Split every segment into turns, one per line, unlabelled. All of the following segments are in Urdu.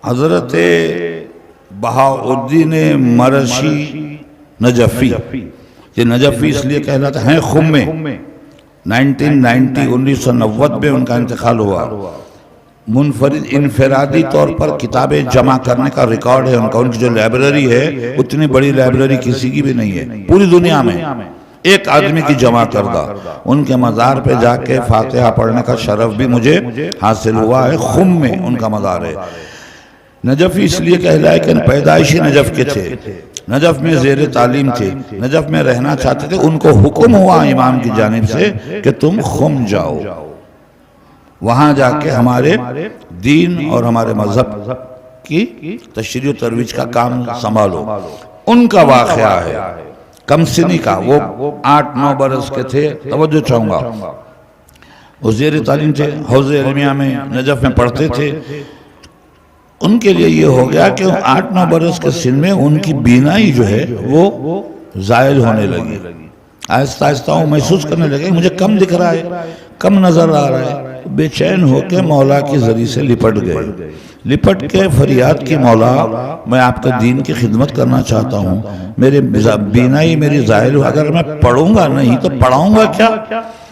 حضرت بہاؤالدین مرشی نجفی، یہ نجفی اس لیے کہلاتے ہیں خم میں 1990 میں ان کا انتقال ہوا۔ منفرد انفرادی طور پر کتابیں جمع کرنے کا ریکارڈ ہے ان کا، ان کی جو لائبریری ہے اتنی بڑی لائبریری کسی کی بھی نہیں ہے پوری دنیا میں، ایک آدمی کی جمع کردہ۔ ان کے مزار پہ جا کے فاتحہ پڑھنے کا شرف بھی مجھے حاصل ہوا ہے، خم میں ان کا مزار ہے۔ نجفی اس لیے کہلائے کہ پیدائشی نجف کے تھے، نجف میں زیر تعلیم تھے، نجف میں رہنا چاہتے تھے، ان کو حکم ہوا امام کی جانب سے کہ تم خم جاؤ، وہاں جا کے ہمارے دین اور ہمارے مذہب کی تشریح و ترویج کا کام سنبھالو۔ ان کا واقعہ ہے کم سنی کا، وہ 8-9 برس کے تھے، توجہ چاہوں گا، وہ زیر تعلیم تھے، حوض علمیہ میں نجف میں پڑھتے تھے۔ ان کے لیے یہ ہو گیا کہ 8-9 برس کے سن میں ان کی بینائی جو ہے وہ زائل ہونے لگی، آہستہ آہستہ وہ محسوس کرنے لگے مجھے کم دکھ رہا ہے، کم نظر آ رہا ہے۔ بے چین ہو کے مولا کی ذریعے سے لپٹ گئے، لپٹ کے فریاد کی مولا میں آپ کے دین کی خدمت کرنا چاہتا ہوں، میرے بینائی میری زائل ہو، اگر میں پڑھوں گا نہیں تو پڑھاؤں گا کیا؟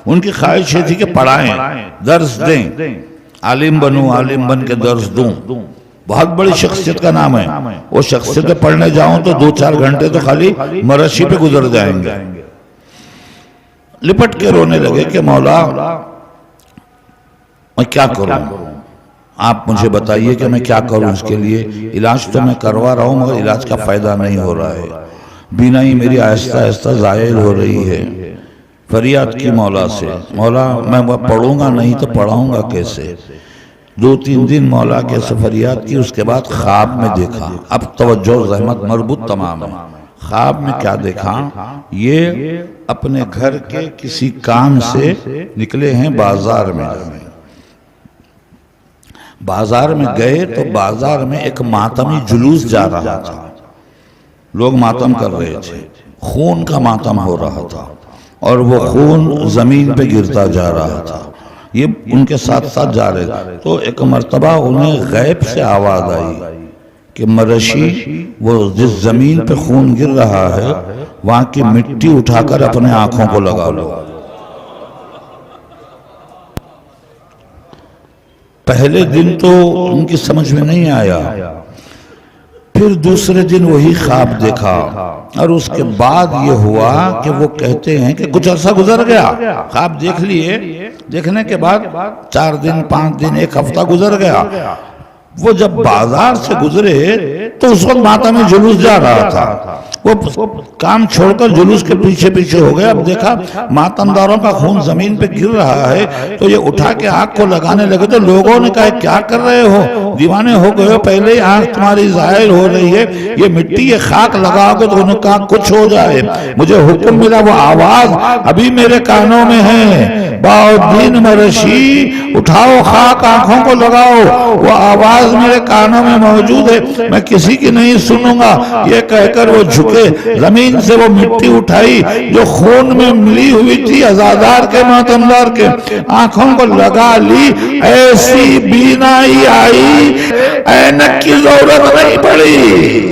ان کی خواہش یہ تھی کہ پڑھائیں، درس دیں، عالم بنوں، عالم بن کے درس دوں۔ بہت بڑی شخصیت کا نام ہے، وہ شخصیت پڑھنے جاؤں تو 2-4 گھنٹے تو خالی مرشی پہ گزر جائیں گے۔ لپٹ کے رونے لگے کہ مولا میں کیا کروں، آپ مجھے بتائیے کہ میں کیا کروں، اس کے لیے علاج تو میں کروا رہا ہوں مگر علاج کا فائدہ نہیں ہو رہا ہے، بینائی میری آہستہ آہستہ زائل ہو رہی ہے۔ فریاد کی مولا سے، مولا میں پڑھوں گا نہیں تو پڑھاؤں گا کیسے؟ 2-3 دن مولا کے فریاد کی، اس کے بعد خواب میں دیکھا، اب توجہ زحمت مربوط تمام ہے۔ خواب میں کیا دیکھا؟ یہ اپنے گھر کے کسی کام سے نکلے ہیں بازار میں، بازار میں گئے تو بازار میں ایک ماتمی جلوس جا رہا تھا، لوگ ماتم کر رہے تھے، خون کا ماتم ہو رہا تھا اور وہ خون زمین پہ گرتا جا رہا تھا، یہ ان کے ساتھ ساتھ جا رہے تھے۔ تو ایک مرتبہ انہیں غیب سے آواز آئی کہ مرشی وہ جس زمین پہ خون گر رہا ہے وہاں کی مٹی اٹھا کر اپنے آنکھوں کو لگا لو۔ پہلے دن تو ان کی سمجھ میں نہیں آیا، پھر دوسرے دن وہی خواب دیکھا، اور اس کے بعد یہ ہوا کہ وہ کہتے ہیں کہ کچھ عرصہ گزر گیا، خواب دیکھ لیے، دیکھنے کے بعد 4 دن 5 دن 1 ہفتہ گزر گیا، وہ جب بازار سے گزرے تو اس وقت ماتم میں جلوس جا رہا تھا، وہ کام چھوڑ کر جلوس کے پیچھے پیچھے ہو گئے۔ اب دیکھا ماتمداروں کا خون زمین پہ گر رہا ہے تو یہ اٹھا کے آنکھ کو لگانے لگے، تو لوگوں نے کہا کیا کر رہے ہو، دیوانے ہو گئے ہو، پہلے ہی آنکھ تمہاری ظاہر ہو رہی ہے، یہ مٹی یہ خاک لگاؤ گے تو انہوں نے کہا کچھ ہو جائے، مجھے حکم ملا، وہ آواز ابھی میرے کانوں میں ہے، بہاؤالدین مرشی اٹھاؤ خاک آنکھوں کو لگاؤ، وہ آواز میرے کانوں میں موجود ہے، میں کسی کی نہیں سنوں گا۔ یہ کہہ کر وہ جھکے، زمین سے وہ مٹی اٹھائی جو خون میں ملی ہوئی تھی عزادار کے ماتمدار کے، آنکھوں کو لگا لی، ایسی بینائی آئی اینک کی ضرورت نہیں پڑی۔